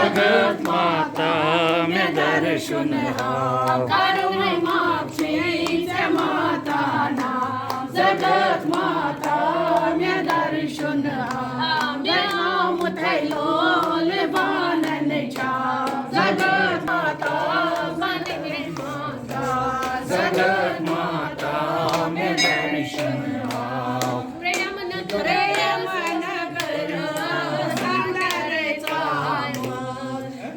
जगत माता में दर्शन हाव करुणे मागशीच माता ना जगत माता में दर्शन नाम थैलो बानन छा जगत माता जगत माता में दर्शन हाव प्रेम नगर सागरचा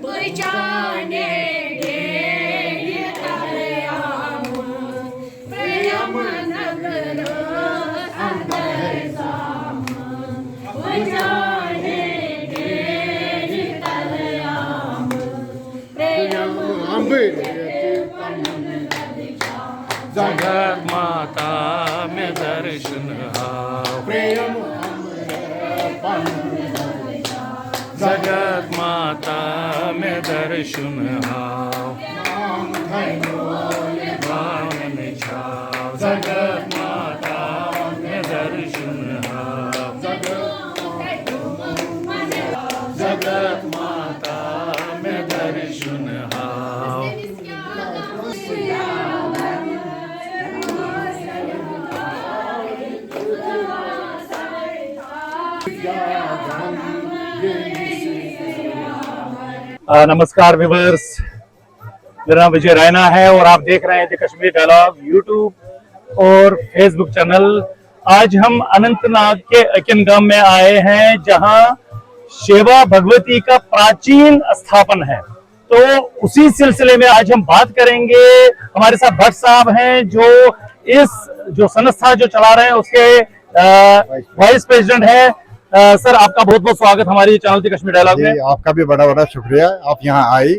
पुरचाने प्रेम नगर सागरचा पुरचाने जगत माता में दर्शन हाव प्रेम जगत माता में दर्शन हाव बावन छाव जगत माता में दर्शन हाव जगत माता में दर्शन हाव नमस्कार व्यूअर्स, मेरा नाम विजय रैना है और आप देख रहे हैं द कश्मीर डायलॉग यूट्यूब और फेसबुक चैनल। आज हम अनंतनाग के अकिनगाम में आए हैं जहां शेवा भगवती का प्राचीन स्थापन है। तो उसी सिलसिले में आज हम बात करेंगे। हमारे साथ भट्ट साहब हैं जो संस्था जो चला रहे हैं उसके वाइस प्रेसिडेंट है। सर, आपका बहुत बहुत स्वागत हमारी चैनल द कश्मीर डायलॉग में। आपका भी बड़ा बड़ा शुक्रिया, आप यहाँ आई।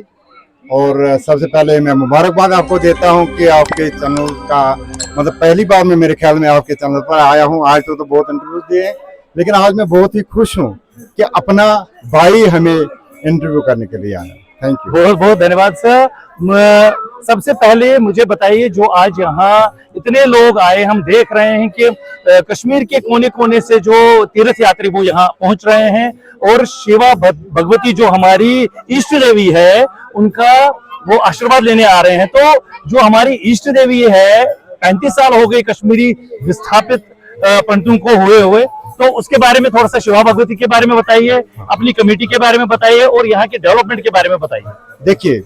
और सबसे पहले मैं मुबारकबाद आपको देता हूँ कि आपके चैनल का मतलब पहली बार मैं मेरे ख्याल में आपके चैनल पर आया हूँ। आज तो बहुत इंटरव्यू दिए, लेकिन आज मैं बहुत ही खुश हूँ कि अपना भाई हमें इंटरव्यू करने के लिए आया। थैंक यू, बहुत बहुत धन्यवाद सर। सबसे पहले मुझे बताइए, जो आज यहाँ इतने लोग आए, हम देख रहे हैं कि कश्मीर के कोने कोने से जो तीर्थ यात्री वो यहाँ पहुंच रहे हैं और शेवा भगवती जो हमारी इष्ट देवी है उनका वो आशीर्वाद लेने आ रहे हैं। तो जो हमारी इष्ट देवी है, 35 साल हो गए कश्मीरी विस्थापित पंडितों को हुए, तो उसके बारे में थोड़ा सा शेवा भगवती के बारे में बताइए, अपनी कमेटी के बारे में बताइए और यहाँ के डेवलपमेंट के बारे में बताइए। देखिए,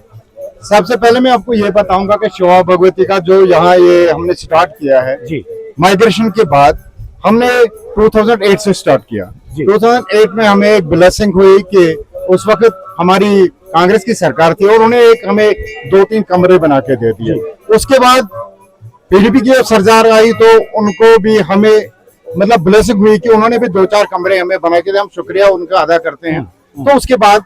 सबसे पहले मैं आपको ये बताऊंगा कि शेवा भगवती का जो यहाँ ये हमने स्टार्ट किया है जी, माइग्रेशन के बाद हमने 2008 से स्टार्ट किया। 2008 में हमें एक ब्लेसिंग हुई कि उस वक्त हमारी कांग्रेस की सरकार थी और उन्हें हमें 2-3 कमरे बना के दे दिए। उसके बाद पीडीपी की सरकार आई तो उनको भी हमें मतलब ब्लेसिंग हुई कि उन्होंने भी 2-4 कमरे हमें बना के दिए। हम शुक्रिया उनका अदा करते हैं। तो उसके बाद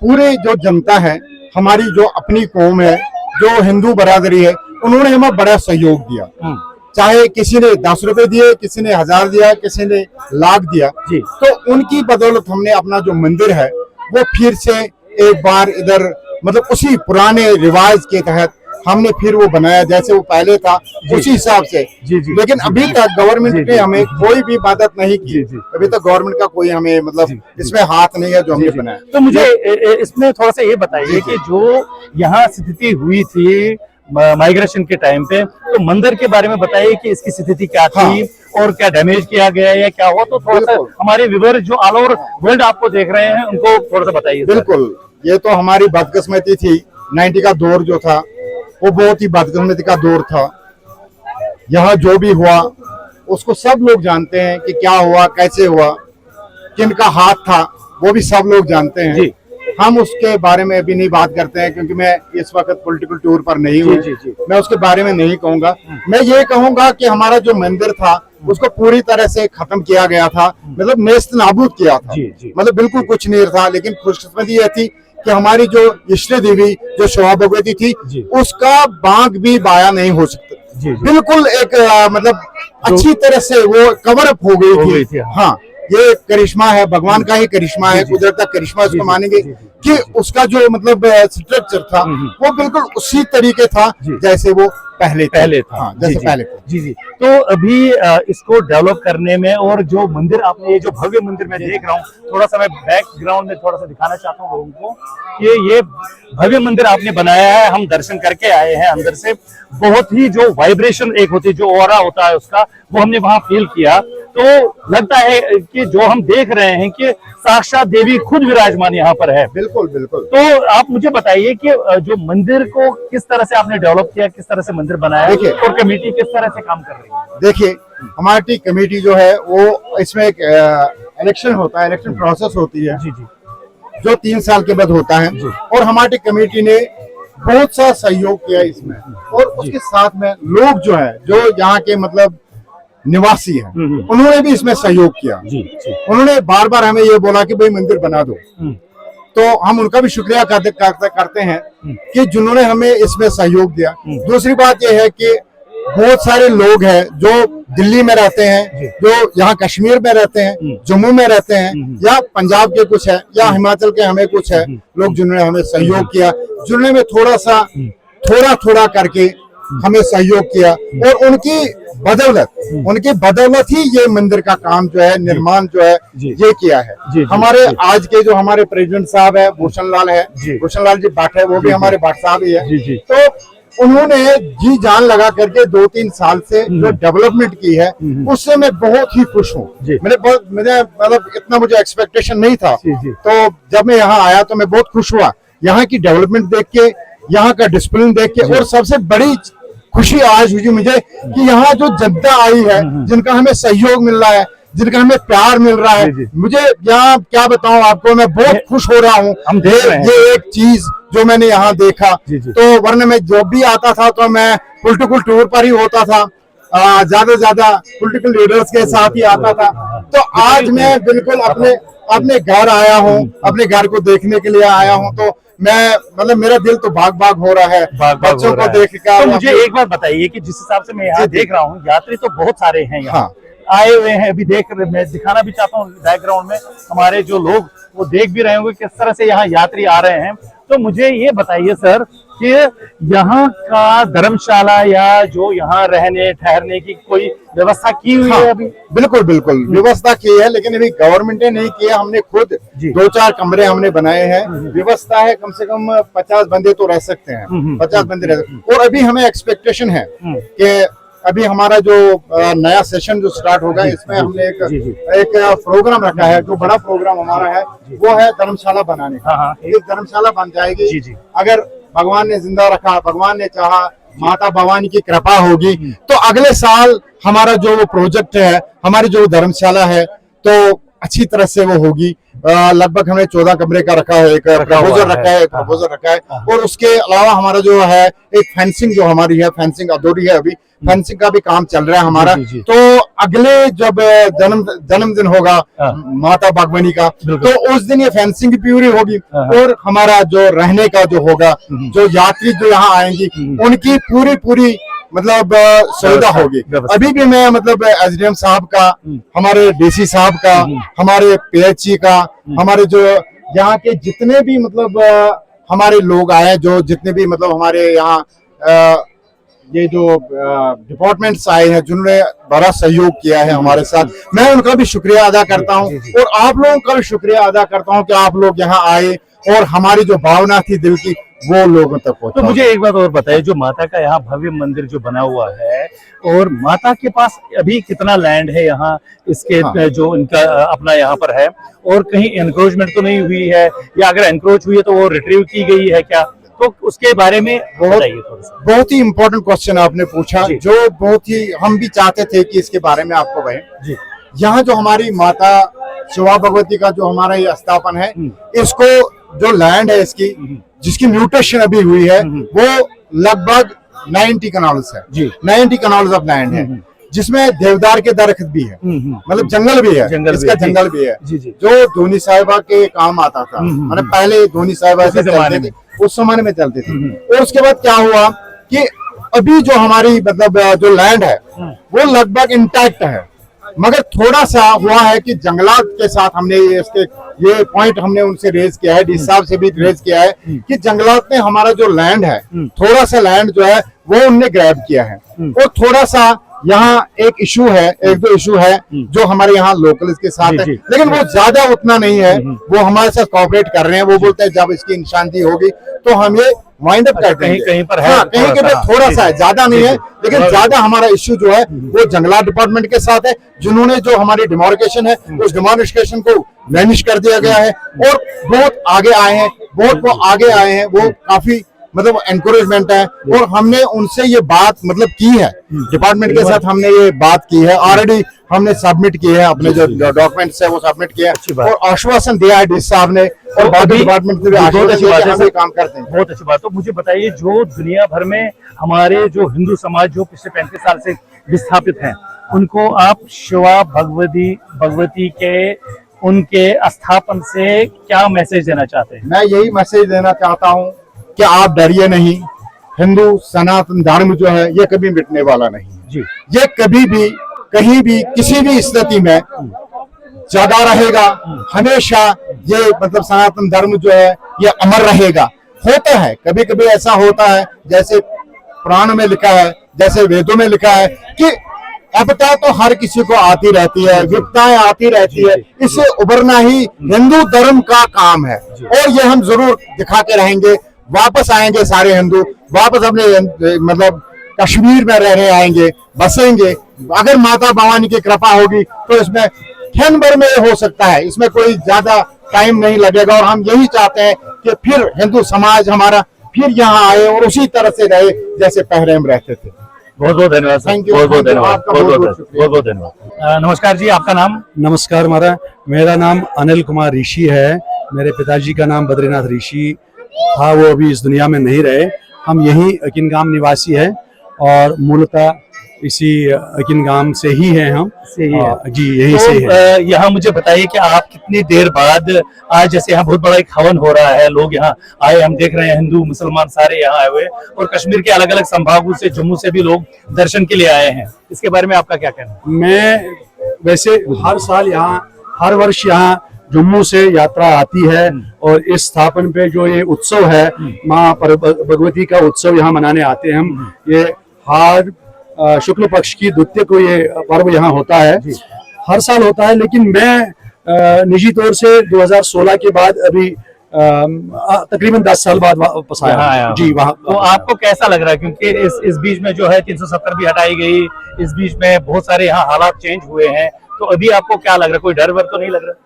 पूरे जो जनता है, हमारी जो अपनी कौम है, जो हिंदू बरादरी है, उन्होंने हमें बड़ा सहयोग दिया। चाहे किसी ने 10 रुपए दिए, किसी ने 1000 दिया, किसी ने लाख दिया। तो उनकी बदौलत हमने अपना जो मंदिर है वो फिर से एक बार इधर मतलब उसी पुराने रिवाज के तहत हमने फिर वो बनाया जैसे वो पहले था उसी हिसाब से। लेकिन अभी तक गवर्नमेंट ने हमें कोई भी मदद नहीं की। अभी तक गवर्नमेंट का कोई हमें मतलब इसमें हाथ नहीं है जो हमने बनाया। तो मुझे इसमें थोड़ा सा ये बताइए कि जो यहाँ स्थिति हुई थी माइग्रेशन के टाइम पे, तो मंदिर के बारे में बताइए कि इसकी स्थिति क्या थी और क्या डैमेज किया गया या क्या हुआ। तो थोड़ा सा हमारे व्यूअर जो ऑल ओवर वर्ल्ड आपको देख रहे हैं उनको थोड़ा सा बताइए। बिल्कुल, ये तो हमारी बदकिस्मती थी। 90 का दौर जो था वो बहुत ही बदकिस्मती का दौर था। यहाँ जो भी हुआ उसको सब लोग जानते हैं कि क्या हुआ, कैसे हुआ, किनका हाथ था, वो भी सब लोग जानते हैं। हम उसके बारे में अभी नहीं बात करते हैं क्योंकि मैं इस वक्त पॉलिटिकल टूर पर नहीं हूँ। मैं उसके बारे में नहीं कहूंगा। मैं ये कहूंगा कि हमारा जो मंदिर था उसको पूरी तरह से खत्म किया गया था, मतलब नेस्त नाबूद किया था। मतलब बिल्कुल कुछ नहीं था। लेकिन खुशकिस्मती यह थी कि हमारी जो इष्ट देवी जो शेवा भगवती थी उसका बांक भी बाया नहीं हो सकता। बिल्कुल एक मतलब अच्छी तरह से वो कवर अप हो गई थी। हाँ, ये करिश्मा है, भगवान का ही करिश्मा है, कुदरत का करिश्मा इसको मानेंगे कि उसका जो मतलब स्ट्रक्चर था वो बिल्कुल उसी तरीके था जैसे वो पहले था। हाँ, जैसे पहले था। जी जी। तो अभी इसको डेवलप करने में और जो मंदिर आपने, ये जो भव्य मंदिर मैं देख रहा हूँ, थोड़ा सा मैं बैकग्राउंड में थोड़ा सा दिखाना चाहता हूँ लोगों को कि ये भव्य मंदिर आपने बनाया है। हम दर्शन करके आए हैं अंदर से, बहुत ही जो वाइब्रेशन एक होती है, जो ऑरा होता है उसका, वो हमने वहां फील किया। तो लगता है कि जो हम देख रहे हैं कि साक्षात देवी खुद विराजमान यहाँ पर है। बिल्कुल बिल्कुल। तो आप मुझे बताइए कि जो मंदिर को किस तरह से आपने डेवलप किया, किस तरह से मंदिर बनाया, देखिए, और कमेटी किस तरह से काम कर रही है? देखिए, हमारी कमेटी जो है वो इसमें एक इलेक्शन होता है, इलेक्शन प्रोसेस होती है जी जी। जो 3 साल के बाद होता है, और हमारी कमेटी ने बहुत सा सहयोग किया इसमें, और उसके साथ में लोग जो है, जो यहाँ के मतलब निवासी हैं, उन्होंने भी इसमें सहयोग किया। जी जी। उन्होंने बार बार हमें ये बोला कि भाई मंदिर बना दो, तो हम उनका भी शुक्रिया करते हैं कि जिन्होंने हमें इसमें सहयोग दिया। दूसरी बात यह है कि बहुत सारे लोग हैं जो दिल्ली में रहते हैं, जो यहाँ कश्मीर में रहते हैं, जम्मू में रहते हैं, या पंजाब के कुछ है, या हिमाचल के हमें कुछ है लोग जिन्होंने हमें सहयोग किया, जिन्होंने हमें थोड़ा थोड़ा करके हमें सहयोग किया, और उनकी बदौलत ही ये मंदिर का काम जो है, निर्माण जो है ये किया है। हमारे आज के जो हमारे प्रेसिडेंट साहब है भूषण लाल जी भाट है, वो भी हमारे भाट साहब ही है। तो उन्होंने जी जान लगा करके 2-3 साल से जो डेवलपमेंट की है, उससे मैं बहुत ही खुश हूँ। मैंने मतलब इतना मुझे एक्सपेक्टेशन नहीं था, तो जब मैं यहाँ आया तो मैं बहुत खुश हुआ यहाँ की डेवलपमेंट देख के, यहाँ का डिसिप्लिन देख के, और सबसे बड़ी खुशी आज हुई मुझे कि यहाँ जो जनता आई है, जिनका हमें सहयोग मिल रहा है, जिनका हमें प्यार मिल रहा है, मुझे यहाँ क्या बताऊं आपको, मैं बहुत खुश हो रहा हूँ। ये एक चीज जो मैंने यहाँ देखा, तो वरना मैं जब भी आता था तो मैं पॉलिटिकल टूर पर ही होता था, ज्यादा से ज्यादा पॉलिटिकल लीडर्स के साथ ही आता था। तो आज मैं बिल्कुल अपने घर आया हूँ, अपने घर को देखने के लिए आया हूँ, तो मैं मतलब मेरा दिल तो भाग हो रहा है बच्चों को देखकर। तो मुझे एक बात बताइए कि जिस हिसाब से मैं यहाँ देख रहा हूँ, यात्री तो बहुत सारे हैं यहाँ आए हुए हैं। अभी मैं दिखाना भी चाहता हूँ बैकग्राउंड में, हमारे जो लोग वो देख भी रहे होंगे किस तरह से यहाँ यात्री आ रहे हैं। तो मुझे ये बताइए सर कि यहाँ का धर्मशाला या जो यहाँ रहने ठहरने की कोई व्यवस्था की हुई है अभी? बिल्कुल व्यवस्था की है, लेकिन अभी गवर्नमेंट ने नहीं किया, हमने खुद 2-4 कमरे हमने बनाए हैं। व्यवस्था है, कम से कम 50 बंदे तो रह सकते हैं, 50 बंदे रह सकते हैं। और अभी हमें एक्सपेक्टेशन है कि अभी हमारा जो नया सेशन जो स्टार्ट होगा, इसमें हमने एक प्रोग्राम रखा है, जो बड़ा प्रोग्राम हमारा है वो है धर्मशाला बनाने का। एक धर्मशाला बन जाएगी, अगर भगवान ने जिंदा रखा, भगवान ने चाहा, माता भवानी की कृपा होगी, तो अगले साल हमारा जो वो प्रोजेक्ट है, हमारी जो धर्मशाला है, तो अच्छी तरह से वो होगी। लगभग हमने 14 कमरे का रखा है, एक प्रपोजल रखा है, और उसके अलावा हमारा जो है एक फेंसिंग जो हमारी है, फेंसिंग अधूरी है, अभी फेंसिंग का भी काम चल रहा है हमारा। तो अगले जब जन्मदिन होगा माता बागवानी का, तो उस दिन ये फेंसिंग भी पूरी होगी, और हमारा जो रहने का जो होगा, जो यात्री जो यहाँ आएंगी उनकी पूरी मतलब सुविधा होगी। अभी भी मैं मतलब एसडीएम साहब का, हमारे डीसी साहब का, हमारे पीएचई का, हमारे जो यहाँ के जितने भी मतलब हमारे लोग आए, जो जितने भी मतलब हमारे यहाँ ये जो डिपार्टमेंट्स आए हैं, जिन्होंने बड़ा सहयोग किया है हमारे साथ, मैं उनका भी शुक्रिया अदा करता हूँ, और आप लोगों का भी शुक्रिया अदा करता हूँ कि आप लोग यहाँ आए और हमारी जो भावना थी दिल की वो लोगों तक पहुंचा। तो मुझे एक बात और बताइए, जो माता का यहाँ भव्य मंदिर जो बना हुआ है, और माता के पास अभी कितना लैंड है यहाँ इसके जो इनका अपना यहाँ पर है, और कहीं एनक्रोचमेंट तो नहीं हुई है, या अगर एनक्रोच हुई है तो वो रिट्रीव की गई है क्या? तो उसके बारे में बताइए थोड़ा सा। बहुत ही इम्पोर्टेंट क्वेश्चन आपने पूछा, जो बहुत ही हम भी चाहते थे कि इसके बारे में आपको बताएं। यहाँ जो हमारी माता शिवा भगवती का जो हमारा ये स्थापन है, इसको जो लैंड है इसकी, जिसकी म्यूटेशन अभी हुई है, वो लगभग 90 कनाल्स है, 90 कनाल्स ऑफ लैंड है, जिसमें देवदार के दरख्त भी है, मतलब जंगल भी है, इसका जंगल भी है, जो धोनी साहिबा के काम आता था। मतलब पहले धोनी साहिबा चलते थे, उस जमाने में चलते थे। और उसके बाद क्या हुआ कि अभी जो हमारी मतलब जो लैंड है वो लगभग इंटैक्ट है, मगर थोड़ा सा हुआ है कि जंगलात के साथ हमने ये पॉइंट हमने उनसे रेज किया है, डी साहब से भी रेज किया है कि जंगलात में हमारा जो लैंड है, थोड़ा सा लैंड जो है वो उनने ग्रैब किया है। और थोड़ा सा यहाँ एक इशू है, एक दो इशू है जो हमारे यहाँ लोकल के साथ है, लेकिन वो ज्यादा उतना नहीं है। वो हमारे साथ कोऑपरेट कर रहे हैं। वो बोलते हैं जब इसकी निशानदी होगी तो हम ये वाइंड अप कर देंगे। कहीं पर है, हाँ, कहीं के थोड़ा सा है, ज्यादा नहीं है, लेकिन ज्यादा हमारा इश्यू जो है वो जंगलात डिपार्टमेंट के साथ है, जिन्होंने जो हमारी डिमोर्केशन है उस डिमोर्केशन को वैनिश कर दिया गया है। और बहुत आगे आए हैं, बहुत वो आगे आए हैं, वो काफी मतलब एनकरेजमेंट है। और हमने उनसे ये बात मतलब की है, डिपार्टमेंट के साथ हमने ये बात की है, ऑलरेडी हमने सबमिट किए हैं, अपने जो डॉक्यूमेंट्स है वो सबमिट किए हैं और आश्वासन दिया है डी साहब ने और बाकी डिपार्टमेंट से भी आश्वासन दिया है कि काम करते हैं। बहुत अच्छी बात। तो मुझे बताइए, जो दुनिया भर में हमारे जो हिंदू समाज जो पिछले 35 साल से विस्थापित हैं, उनको आप शिवा भगवती के उनके स्थापन से क्या मैसेज देना चाहते हैं? मैं यही मैसेज देना चाहता हूँ कि आप डरिए नहीं। हिंदू सनातन धर्म जो है ये कभी मिटने वाला नहीं है जी। ये कभी भी कहीं भी किसी भी स्थिति में जगा रहेगा हमेशा। ये मतलब सनातन धर्म जो है ये अमर रहेगा। होता है कभी कभी ऐसा होता है, जैसे पुराण में लिखा है, जैसे वेदों में लिखा है कि आपदा तो हर किसी को आती रहती है, विपदाएं आती रहती है, इससे उबरना ही हिंदू धर्म का काम है। और ये हम जरूर दिखा के रहेंगे। वापस आएंगे सारे हिंदू, वापस अपने मतलब कश्मीर में रहने आएंगे, बसेंगे। अगर माता भवानी की कृपा होगी तो इसमें क्षण भर में हो सकता है, इसमें कोई ज्यादा टाइम नहीं लगेगा। और हम यही चाहते हैं कि फिर हिंदू समाज हमारा फिर यहाँ आए और उसी तरह से रहे जैसे पहले हम रहते थे। बहुत बहुत धन्यवाद। थैंक यू, बहुत बहुत धन्यवाद। आपका बहुत बहुत धन्यवाद। नमस्कार जी, आपका नाम? नमस्कार मेरा नाम अनिल कुमार ऋषि है। मेरे पिताजी का नाम बद्रीनाथ ऋषि था, वो अभी इस दुनिया में नहीं रहे। हम यहीं अकिनगाम निवासी है और मूलतः इसी अकिनगाम से ही हैं हम। जी यहीं तो से है। यहाँ मुझे बताइए कि आप कितनी देर बाद, आज जैसे यहाँ बहुत बड़ा एक हवन हो रहा है, लोग यहाँ आए, हम देख रहे हैं हिंदू मुसलमान सारे यहाँ आए हुए, और कश्मीर के अलग अलग संभागों से, जम्मू से भी लोग दर्शन के लिए आए हैं। इसके बारे में आपका क्या कहना है? मैं वैसे हर साल यहाँ, हर वर्ष यहाँ जम्मू से यात्रा आती है और इस स्थापन पे जो ये उत्सव है, माँ भगवती का उत्सव यहाँ मनाने आते हैं हम। ये हर शुक्ल पक्ष की द्वितीय को ये पर्व यहाँ होता है, हर साल होता है। लेकिन मैं निजी तौर से 2016 के बाद अभी तकरीबन 10 साल बाद वापस आया जी वहाँ। तो आपको कैसा लग रहा है, क्योंकि इस बीच में जो है 370 भी हटाई गई, इस बीच में बहुत सारे यहाँ हालात चेंज हुए हैं, तो अभी आपको क्या लग रहा है? कोई डर वर तो नहीं लग रहा?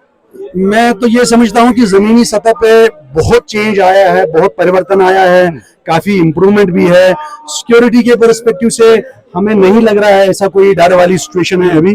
मैं तो ये समझता हूँ कि जमीनी सतह पे बहुत चेंज आया है, बहुत परिवर्तन आया है, काफी इम्प्रूवमेंट भी है। सिक्योरिटी के पर्सपेक्टिव से हमें नहीं लग रहा है ऐसा कोई डर वाली सिचुएशन है अभी।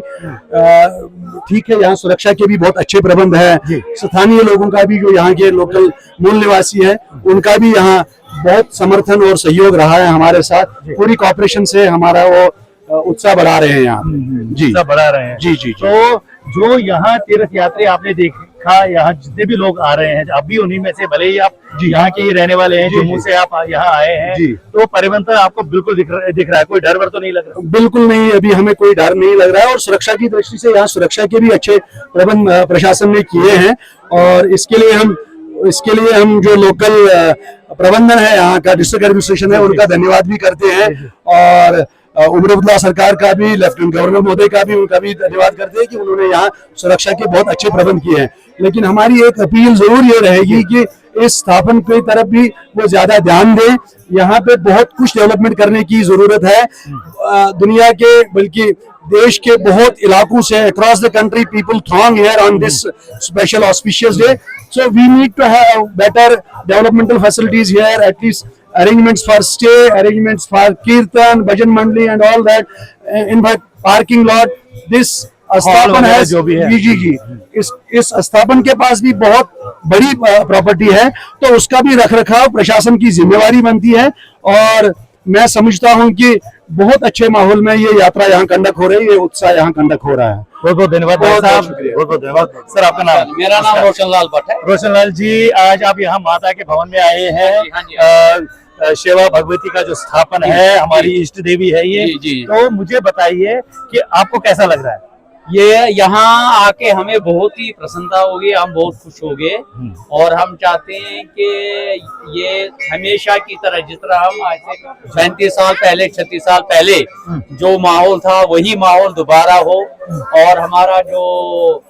ठीक है, यहाँ सुरक्षा के भी बहुत अच्छे प्रबंध है। स्थानीय लोगों का भी, जो यहाँ के लोकल मूल निवासी है, उनका भी यहाँ बहुत समर्थन और सहयोग रहा है हमारे साथ। पूरी कॉपरेशन से हमारा वो उत्साह बढ़ा रहे हैं यहाँ जी, उत्साह बढ़ा रहे हैं जी। तो जो यहाँ तीर्थ यात्री आपने देखा, यहाँ जितने भी लोग आ रहे हैं, आप भी उन्हीं में से, भले ही आप यहाँ के ही रहने वाले हैं, जम्मू से आप यहाँ आए हैं, तो परिवर्तन आपको बिल्कुल दिख रहा है? कोई डर वर तो नहीं लग रहा? बिल्कुल नहीं, अभी हमें कोई डर नहीं लग रहा है। और सुरक्षा की दृष्टि से यहाँ सुरक्षा के भी अच्छे प्रबंध प्रशासन ने किए हैं। और इसके लिए हम जो लोकल प्रबंधन है यहाँ का, डिस्ट्रिक्ट एडमिनिस्ट्रेशन है, उनका धन्यवाद भी करते हैं। और उमर अब्दुल्ला सरकार का भी, लेफ्टिनेंट गवर्नर महोदय का भी, उनका भी धन्यवाद करते हैं कि उन्होंने यहाँ सुरक्षा के बहुत अच्छे प्रबंध किए हैं। लेकिन हमारी एक अपील जरूर ये रहेगी कि इस स्थापन की तरफ भी वो ज्यादा ध्यान दें। यहाँ पे बहुत कुछ डेवलपमेंट करने की जरूरत है। दुनिया के, बल्कि देश के बहुत इलाकों से, across the country, people throng here on this special auspicious day. So we need to have better developmental facilities here, at least arrangements for stay, arrangements for kirtan, bhajan mandali and all that. In fact, parking lot, this स्थापन है जो भी है जी। इस स्थापन के पास भी बहुत बड़ी प्रॉपर्टी है, तो उसका भी रखरखाव प्रशासन की जिम्मेवारी बनती है। और मैं समझता हूं कि बहुत अच्छे माहौल में ये यात्रा यहाँ कंडक्ट हो रही है, ये उत्साह यहाँ कंडक्ट हो रहा है। बहुत बहुत धन्यवाद भाई साहब, बहुत बहुत धन्यवाद सर। आपका नाम? मेरा नाम रोशन लाल भट्ट है। रोशन लाल जी, आज आप यहाँ माता के भवन में आए हैं। शिवा भगवती का जो स्थापन है, हमारी इष्ट देवी है ये। तो मुझे बताइए कि आपको कैसा लग रहा है? ये यहाँ आके हमें बहुत ही प्रसन्नता हो गई, हम बहुत खुश हो गए और हम चाहते हैं कि ये हमेशा की तरह जिस तरह हम आज से 35 साल पहले 36 साल पहले जो माहौल था वही माहौल दोबारा हो और हमारा जो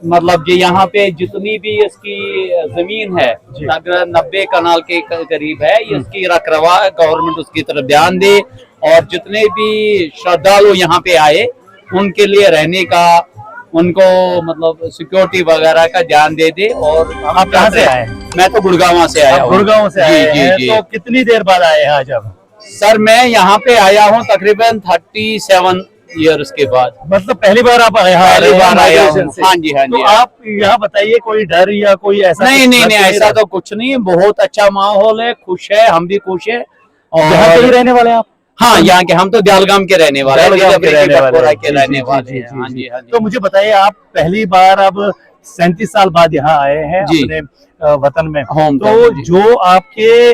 मतलब कि यहाँ पे जितनी भी इसकी जमीन है अगर 90 कनाल के करीब है, इसकी रखरखाव गवर्नमेंट उसकी तरफ ध्यान दे और जितने भी श्रद्धालु यहाँ पे आए उनके लिए रहने का उनको मतलब सिक्योरिटी वगैरह का ध्यान दे दे। और आप कहाँ से आए? मैं तो गुड़गांव से आया हूँ। गुड़गांव से आए जी, हैं, जी। तो कितनी देर बाद आए हैं आज आप? सर मैं यहाँ पे आया हूँ तकरीबन 37 ईयर्स के बाद। मतलब पहली बार आप आए? पहली बार आया हूँ। माइग्रेशन से। हाँ जी, हाँ जी। तो आप यहाँ बताइए, कोई डर या कोई ऐसा? नहीं ऐसा तो कुछ नहीं, बहुत अच्छा माहौल है, खुश है, हम भी खुश है। यहाँ के ही रहने वाले हैं आप? हाँ, यहाँ के, हम तो दयालगाम के रहने वाले हैं, दयालगाम के रहने वाले हैं। के रहने जी, वाले जी, हैं। जी, हाँ जी। जी, हाँ जी। तो मुझे बताइए, आप पहली बार अब 37 साल बाद यहाँ आए हैं जी। अपने वतन में, होम तो टाउन, जी। जो आपके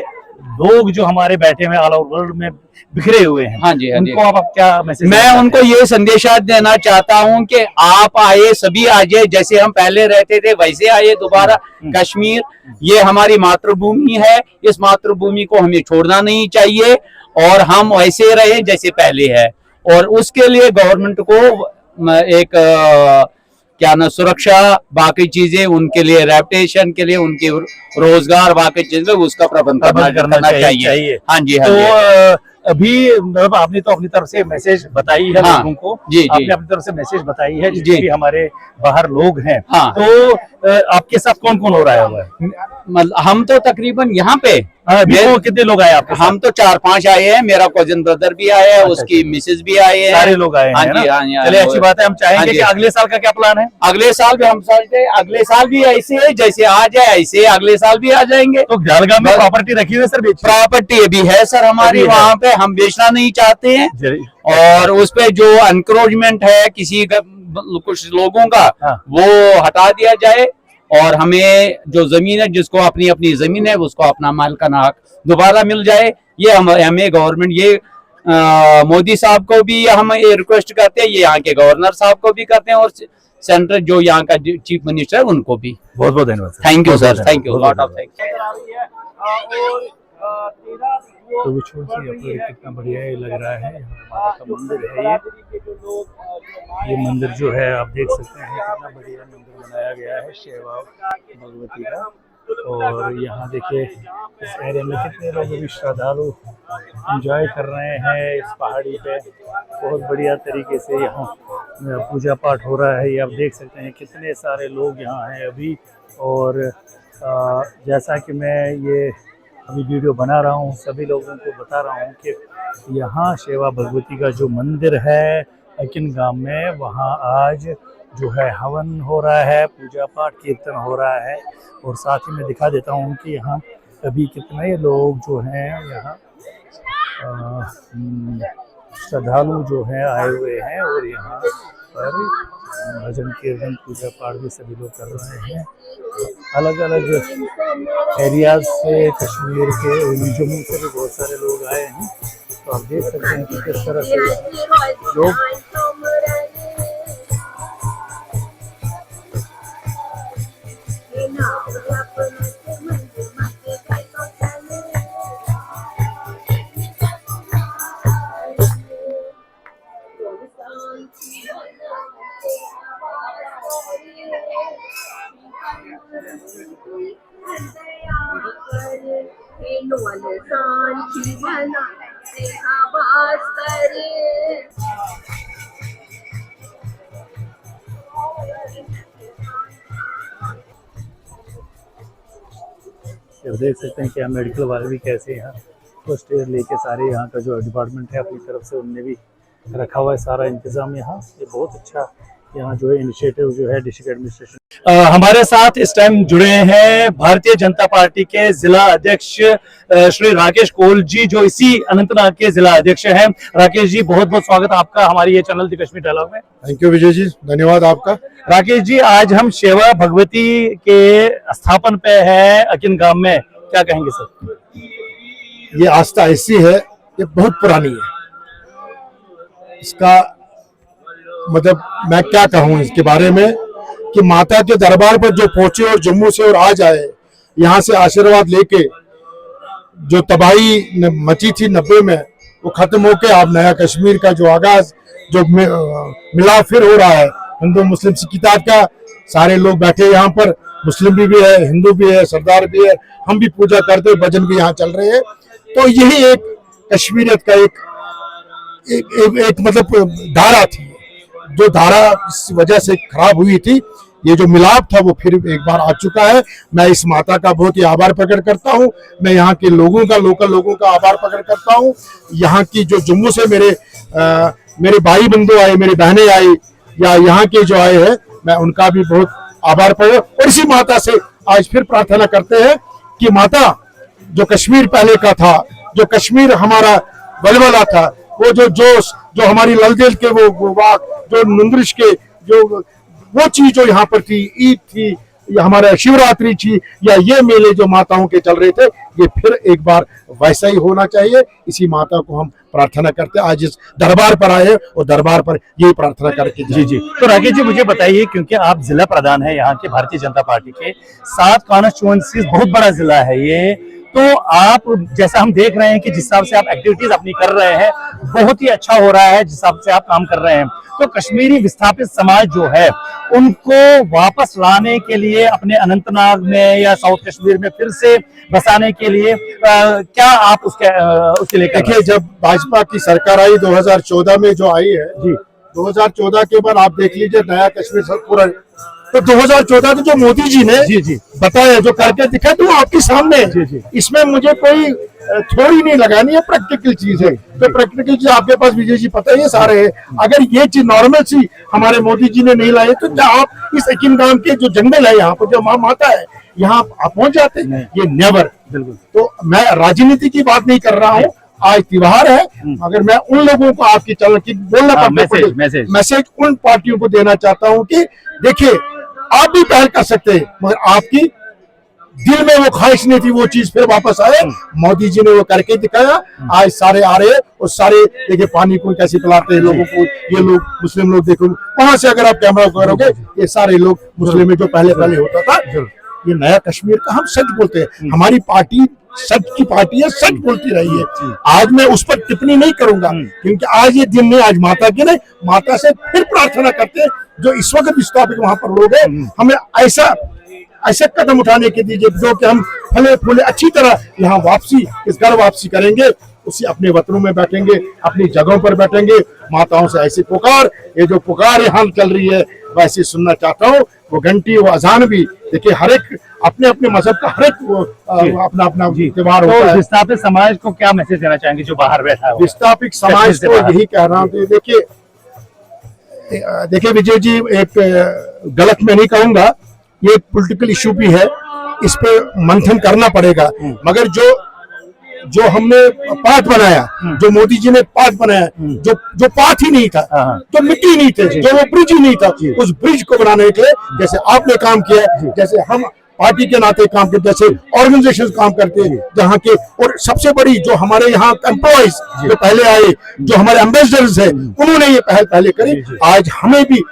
लोग जो हमारे बैठे हुए ऑल ओवर वर्ल्ड में बिखरे हुए हैं, हाँ जी, हाँ जी। उनको आप क्या मैसेज? मैं उनको ये संदेशा देना चाहता हूँ कि आप आए, सभी आ जाए, जैसे हम पहले रहते थे वैसे आए दोबारा। कश्मीर ये हमारी मातृभूमि है, इस मातृभूमि को हमें छोड़ना नहीं चाहिए और हम वैसे रहे जैसे पहले है। और उसके लिए गवर्नमेंट को एक क्या ना सुरक्षा, बाकी चीजें उनके लिए, रेपुटेशन के लिए, उनके रोजगार, बाकी चीजें उसका प्रबंध करना चाहिए। हाँ जी, हाँ जी। तो अभी मतलब आपने तो अपनी तरफ से मैसेज बताई है हाँ, लोगों को, जी, जी। आपने अपनी तरफ से मैसेज बताई है, जी। जितने भी हमारे बाहर लोग हैं। हाँ। तो आपके साथ कौन कौन हो रहा है? मतलब हम तो तकरीबन यहाँ पे कितने लोग आए आपके साथ? हम तो 4-5 आए हैं, मेरा कजिन ब्रदर भी आया है, उसकी मिसेज भी आए हैं, सारे लोग आए हैं। हाँ है जी, ना? हाँ जी। चलिए, अच्छी बात है। हम हाँ चाहेंगे जी। कि अगले साल का क्या प्लान है? अगले साल भी हम सोचते हैं, अगले साल भी ऐसे है जैसे आज है ऐसे अगले साल भी आ जाएंगे। तो जलगांव में प्रॉपर्टी रखी हुई है सर? प्रॉपर्टी अभी है सर हमारी अभी है। वहाँ पे, हम बेचना नहीं चाहते हैं और उस पे जो एनक्रोचमेंट है किसी का, कुछ लोगों का, हाँ। वो हटा दिया जाए और हमें जो जमीन है, जिसको अपनी अपनी जमीन है, उसको अपना मालिकाना हक दोबारा मिल जाए। ये हमें गवर्नमेंट, ये मोदी साहब को भी हम ये रिक्वेस्ट करते हैं, ये यहाँ के गवर्नर साहब को भी करते हैं और सेंटर जो यहाँ का चीफ मिनिस्टर है उनको भी। बहुत बहुत धन्यवाद। Thank you sir, thank you, lot of thanks. तो कितना बढ़िया लग रहा है, माता का मंदिर है ये मंदिर जो है आप देख सकते हैं, कितना बढ़िया मंदिर बनाया गया है शेवा भगवती का। और यहाँ देखिए इस एरिया में कितने लोग अभी श्रद्धालु एंजॉय कर रहे हैं इस पहाड़ी पे। बहुत बढ़िया तरीके से यहाँ पूजा पाठ हो रहा है, ये आप देख सकते हैं कितने सारे लोग यहाँ हैं अभी। और जैसा कि मैं ये अभी वीडियो बना रहा हूँ, सभी लोगों को बता रहा हूँ कि यहाँ शेवा भगवती का जो मंदिर है अकिन गांव में, वहाँ आज जो है हवन हो रहा है, पूजा पाठ कीर्तन हो रहा है। और साथ ही मैं दिखा देता हूँ कि यहाँ अभी कितने लोग जो हैं यहाँ श्रद्धालु जो हैं आए हुए हैं और यहाँ पर भजन कीर्तन पूजा पाठ भी सभी लोग कर रहे हैं। अलग अलग एरियाज से, कश्मीर के, जम्मू से भी बहुत सारे लोग आए हैं। तो आप देख सकते हैं कि किस तरह से लोग देख सकते हैं कि यहाँ मेडिकल वाले भी कैसे यहाँ फर्स्ट एड लेके सारे यहाँ का जो डिपार्टमेंट है अपनी तरफ से उनने भी रखा हुआ है सारा इंतजाम यहाँ। ये बहुत अच्छा यहाँ जो है इनिशिएटिव जो है डिस्ट्रिक्ट एडमिनिस्ट्रेशन। हमारे साथ इस टाइम जुड़े हैं भारतीय जनता पार्टी के जिला अध्यक्ष श्री राकेश कोल जी, जो इसी अनंतनाग के जिला अध्यक्ष हैं। राकेश जी, बहुत बहुत स्वागत आपका हमारे ये चैनल द कश्मीर डायलॉग में। थैंक यू विजय जी, धन्यवाद आपका। राकेश जी, आज हम शेवा भगवती के स्थापन पे है अकिन गांव में, क्या कहेंगे सर? ये आस्था ऐसी है, ये बहुत पुरानी है। इसका मतलब मैं क्या कहूँ इसके बारे में कि माता के दरबार पर जो पहुंचे और जम्मू से और आज आए, यहाँ से आशीर्वाद लेके जो तबाही मची थी 90 में वो खत्म होके अब नया कश्मीर का जो आगाज जो मिलाव फिर हो रहा है हिंदू मुस्लिम सिख किताब का, सारे लोग बैठे यहाँ पर, मुस्लिम भी है, हिंदू भी है, सरदार भी है, हम भी पूजा करते, भजन भी यहाँ चल रहे हैं। तो यही एक कश्मीरियत का एक मतलब धारा थी, जो धारा इस वजह से खराब हुई थी। ये जो मिलाप था वो फिर एक बार आ चुका है। मैं इस माता का बहुत ही आभार प्रकट करता हूँ। मैं यहाँ के लोगों का, लोकल लोगों का आभार प्रकट करता हूँ। यहाँ की जो जम्मू से मेरे भाई बंधु आए, मेरी बहनें आई, या यहाँ के जो आए हैं, मैं उनका भी बहुत आभार प्रकट, और इसी माता से आज फिर प्रार्थना करते हैं कि माता, जो कश्मीर पहले का था, जो कश्मीर हमारा बलबला था, वो जो जोश, जो हमारी ललदेल के वो वाक, जो नुंद्रिश के जो वो चीज जो यहाँ पर थी, ईद थी या हमारा शिवरात्रि थी या ये मेले जो माताओं के चल रहे थे, ये फिर एक बार वैसा ही होना चाहिए। इसी माता को हम प्रार्थना करते हैं, आज इस दरबार पर आए और दरबार पर यही प्रार्थना करके। जी जी। तो राकेश जी मुझे बताइए, क्योंकि आप जिला प्रधान है यहाँ के भारतीय जनता पार्टी के, 7 कॉन्स्टिट्यूएंसी बहुत बड़ा जिला है ये, तो आप जैसा हम देख रहे हैं कि जिस हिसाब से आप एक्टिविटीज अपनी कर रहे हैं, बहुत ही अच्छा हो रहा है जिस हिसाब से आप काम कर रहे हैं। तो कश्मीरी विस्थापित समाज जो है उनको वापस लाने के लिए अपने अनंतनाग में या साउथ कश्मीर में फिर से बसाने के लिए क्या आप उसके लिए देखिए, जब भाजपा की सरकार आई 2014 में जो आई है जी, 2014 के बाद आप देख लीजिए नया कश्मीर पूरा, तो 2014 में जो मोदी जी ने जी बताया, जो करके दिखाया, तो आपके सामने है। इसमें मुझे कोई थोड़ी नहीं लगानी है, प्रैक्टिकल चीज है। तो प्रैक्टिकल चीज आपके पास विजय जी पता है सारे है। अगर ये चीज नॉर्मल सी हमारे मोदी जी ने नहीं लाई, तो क्या आप इस हकीम गांव के जो जंगल है यहाँ पर जो माता है, यहाँ आप पहुंच जाते? ये नेवर। बिल्कुल। तो मैं राजनीति की बात नहीं कर रहा हूँ, आज त्योहार है। अगर मैं उन लोगों को आपकी चल की बोलना मैसेज उन पार्टियों को देना चाहता हूँ कि देखिए, आप भी पहल कर सकते हैं, मगर आपकी दिल में वो ख्वाहिश नहीं थी वो चीज फिर वापस आए। मोदी जी ने वो करके दिखाया। आज सारे आ रहे हैं और सारे देखिए पानी को कैसे पिलाते हैं लोगों को। ये लोग मुस्लिम लोग देखो, वहां से अगर आप कैमरा करोगे, ये सारे लोग मुस्लिम में जो पहले होता था। ये नया कश्मीर का हम सच बोलते हैं, हमारी पार्टी सच की पार्टी है, सच बोलती रही है। आज मैं उस पर टिप्पणी नहीं करूंगा, क्योंकि आज ये दिन नहीं, आज माता की नहीं, माता से फिर प्रार्थना करते हैं जो इस वक्त विस्थापित वहां पर लोग हैं, हमें ऐसा कदम उठाने के दीजिए जो कि हम फले फूले अच्छी तरह यहाँ वापसी, इस घर वापसी करेंगे, उसी अपने वतनों में बैठेंगे, अपनी जगहों पर बैठेंगे। माताओं से ऐसी पुकार, ये जो पुकार यहाँ चल रही है, वैसे सुनना चाहता हूँ। वो घंटी, वो अजान भी देखिए, हर एक अपने अपने मजहब का हर एक अपना अपना त्योहार होता है। विस्थापित समाज को क्या मैसेज देना चाहेंगे जो बाहर बैठा है? विस्थापित समाज को यही कह रहा हूँ, देखिए विजय जी, एक गलत मैं नहीं कहूंगा, ये पॉलिटिकल इशू भी है, इस पे मंथन करना पड़ेगा। मगर जो हमने पाथ बनाया, जो मोदी जी ने पाथ बनाया, जो पाथ ही नहीं था, जो मिट्टी नहीं थे, जो वो ब्रिज ही नहीं था, उस ब्रिज को बनाने के लिए जैसे आपने काम किया, जैसे हम पार्टी के नाते काम करते, जैसे ऑर्गेनाइजेशन काम करते हैं जहाँ के, और सबसे बड़ी जो हमारे यहाँ एम्प्लॉइज जो पहले आए, जो हमारे एम्बेसडर्स हैं, उन्होंने ये पहले करी। आज हमें भी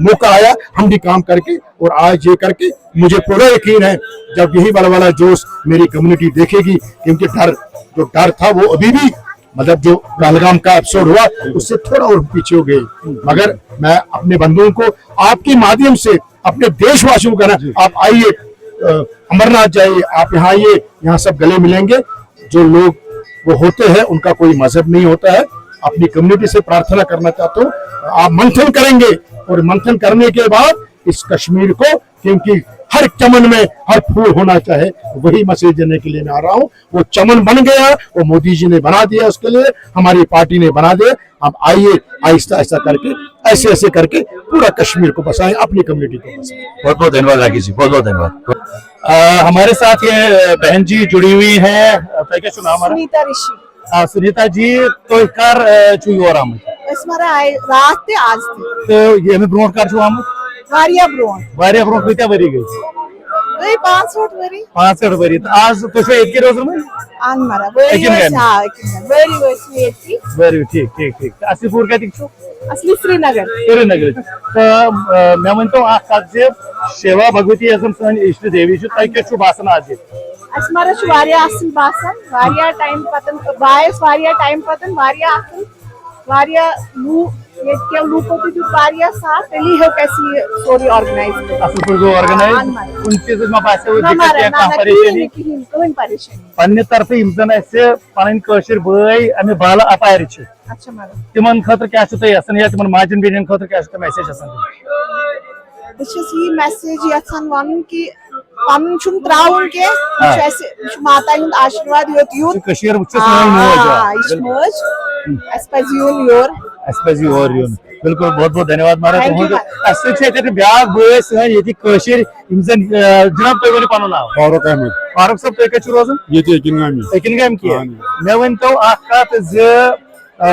मौका आया, हम भी काम करके, और आज ये करके मुझे पूरा यकीन है जब यही वाला जोश मेरी कम्युनिटी देखेगी, क्योंकि जो डर था वो अभी भी, मतलब जो पहलगाम का एपिसोड हुआ उससे थोड़ा और पीछे हो गए। मगर मैं अपने बंधुओं को आपके माध्यम से, अपने देशवासियों को कहना, आप आइए, अमरनाथ जाइए, आप यहाँ आइए, यहाँ सब गले मिलेंगे। जो लोग वो होते हैं उनका कोई मजहब नहीं होता है। अपनी कम्युनिटी से प्रार्थना करना चाहता हूँ, आप मंथन करेंगे, और मंथन करने के बाद इस कश्मीर को, क्योंकि हर चमन में हर फूल होना चाहे, वही मैसेज देने के लिए मैं आ रहा हूँ। वो चमन बन गया, वो मोदी जी ने बना दिया, उसके लिए हमारी पार्टी ने बना दिया। अब आइए, आहिस्ता आहिस्ता करके, ऐसे करके पूरा कश्मीर को बसाएं, अपनी कम्युनिटी को बसाएं। बहुत बहुत धन्यवाद राकेश जी, बहुत बहुत धन्यवाद। हमारे साथ ये बहन जी जुड़ी हुई है, क्या सुना हमारा? सुनीता ऋषि। सुनीता जी, तो कार चुई हो रहा हूँ रात थे आज थे, तो ये मैं ब्रोड कार छुआ हूँ वारिया ब्रोड क्या भरी गई? 65 वरी। 65 वरी। आज तो एक के रोज में Anmara. Very Ekin very very very ठीक ठीक ठीक असली पूर कतिक छु Asli Srinagar. श्रीनगर तो मैं वनतो अख कथ जे सेवा भगवती यसम सन इष्ट देवी छु तय के छु बासन आज Asmara chu variya asil basan. Variya time patan bias variya time patan variya asil variya lu yetke lu poti tu variya sa teli ho kaisi story organize असली पूर जो ऑर्गेनाइज उन चीज में पासे वो दिक्कत या का परेशानी कोई परेशानी पन्ने तरफ इमजन ऐसे पन कशर बय अमे बाला अपायर छु अच्छा मारा तिमन खतर क्या छु तय असन या तिमन माजन बेजन खतर क्या छु मैसेज असन This is ये message यथन वन की पन छुम त्राउन के ऐसे माता हिंद आशीर्वाद योत यून कशर उच्च समय मोज इस मोज एस्पेजियोन योर एसपीजी और यून बिल्कुल बहुत बहुत धन्यवाद मारा Thank you, असली छे ते ब्याग बय सन यति कशर इमजन जनाब तय पान नाव फारूक अहमद फारूक साहब तय कछु रोजन ये एकिन गामी लेकिन गम किया मैं वनतो अख कत ज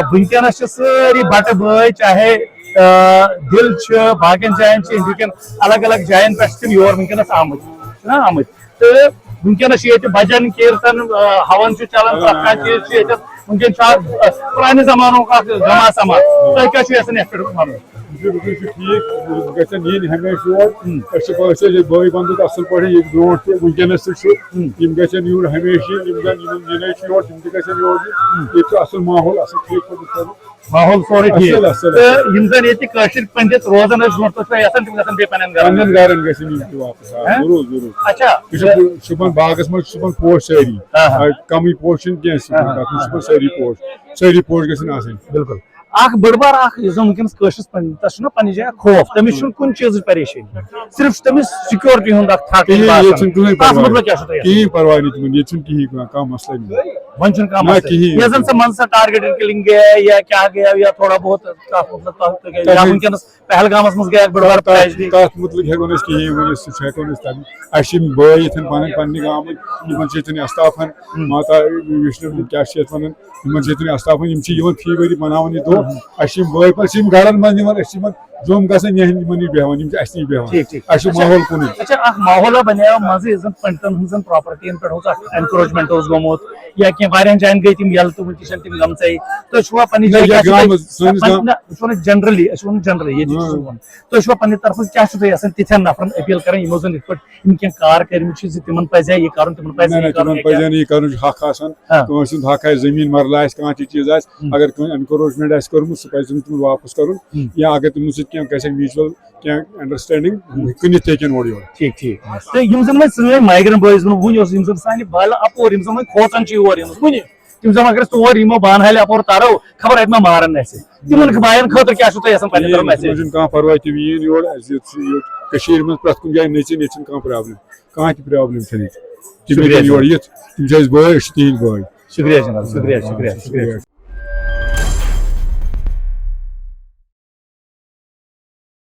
बुनकनस सारी बट बय चाहे दिल बाकन जायन इंडियन अलग अलग जायन पे योर वनकनस आमत तो वनकनस भजन कीर्तन हवन चलान प्रखा चीज वनकन पुराने जमानों का जमा समा तुम क्या वन ठीक गन इन हमेशा बई बंद असल पे ब्रो वनकस गन यूर हमेशा योर तम तोर असल माहौल असल ठीक माहौल सोरे ठीक पंडित रोजान पन्न गरन गन वापस जरूर जरूर अच्छा सुबह बागस मज सुबह पोश सारी कम पोश कह सारी पोश गन बिल्कुल अख बड़ बार वनकस पंडितस पन्न जाए खौफ तमिस कुन चीज परेशानी सिर्फ तमिस सिक्योरिटी हुंद कहीं परवाह नहीं कहीं कम मसला वन जन से मन से टारगेटेड किलिंग गया या क्या गया या थोड़ा बहुत मतलब पहलगाम मज गया बड़ बार ट्रेजेडी तथ मुतलिक हेको नस कहीं वनिस हेको नस तब अशिम बय इथन पन्न गाम यमन अस्ताफन माता विष्णु क्या वन यमन अस्ताफन फी वरी मनावन दो अशिम बय पर गरन मन जोम गसन यहन बेहवान बेहवान माहौल कुन अच्छा अख माहौल बनो मजे पंडितन हन प्रॉपर्टी पे एनक्रोचमेंट गोमुत या कह जायन गई तम यल तुम तम गम तुम पन्ने जनरली तुम पन्ने तरफ क्या तिथन नफरन अपील कर यमो जन इत कार कर तिमन पज ये कर कर हक हक जमीन मरला कह चीज अगर एनक्रोचमेंट कर्मुत सह पज तुम वापस कर या अगर तुम म्यूचुअल क्या अंडरस्टैंडिंग कनित और ठीक ठीक तो यम जन माइग्रेंट बॉयज वन सान बाल अपोर यम खोचन योर वन तम अगर तोर यमो बानहाल अपोर तारो खबर अत मारन तिमन बायन खतर क्या कह परवाह तुम यीन योर मज प्रत कुन जाए नचिन कह प्रॉब्लम कह प्रॉब्लम तुम योर ये तुम बय तिहद बय शुक्रिया जनाब शुक्रिया शुक्रिया शुक्रिया